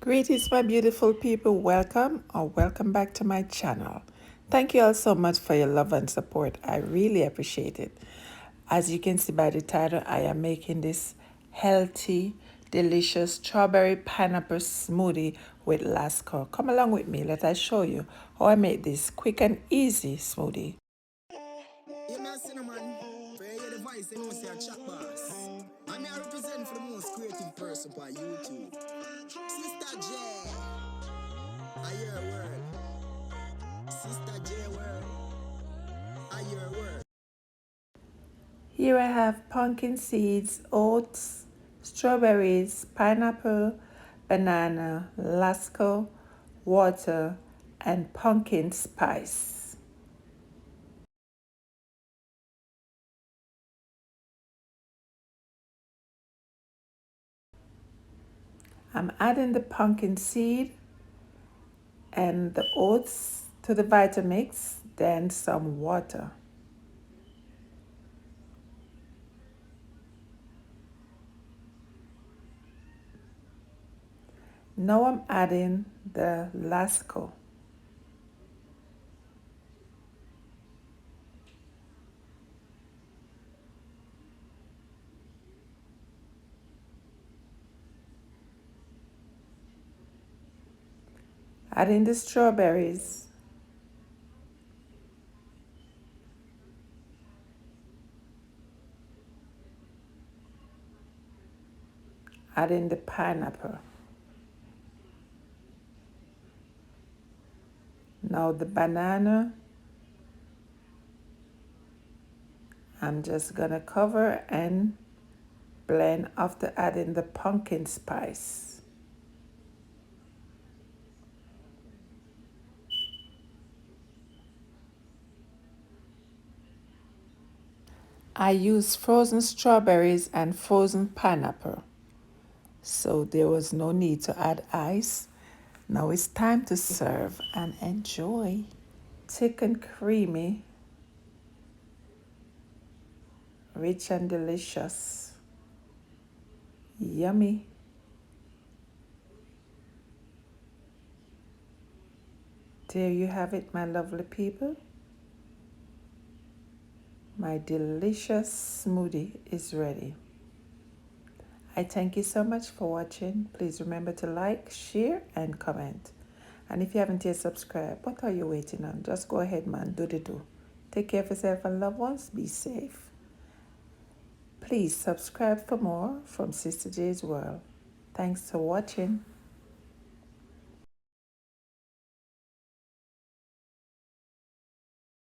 Greetings, my beautiful people. Welcome or welcome back to my channel. Thank you all so much for your love and support. I really appreciate it. As you can see by the title, I am making this healthy, delicious strawberry pineapple smoothie with Lasco. Come along with me. Let us show you how I make this quick and easy smoothie. Yeah, man, cinnamon. For your device, they know say a chat boss. I may represent for the most creative person on YouTube. Sister J. I hear a word. Sister J word. I hear a word. Here I have pumpkin seeds, oats, strawberries, pineapple, banana, Lasco, water, and pumpkin spice. I'm adding the pumpkin seed and the oats to the Vitamix, then some water. Now I'm adding the Lasco. Adding the strawberries. Adding the pineapple. Now the banana. I'm just gonna cover and blend after adding the pumpkin spice. I used frozen strawberries and frozen pineapple, so there was no need to add ice. Now it's time to serve and enjoy. Thick and creamy, rich and delicious. Yummy. There you have it, my lovely people. My delicious smoothie is ready. I thank you so much for watching. Please remember to like, share, and comment. And if you haven't yet subscribed, what are you waiting on? Just go ahead, man. Do the do. Take care of yourself and loved ones. Be safe. Please subscribe for more from Sister J's World. Thanks for watching.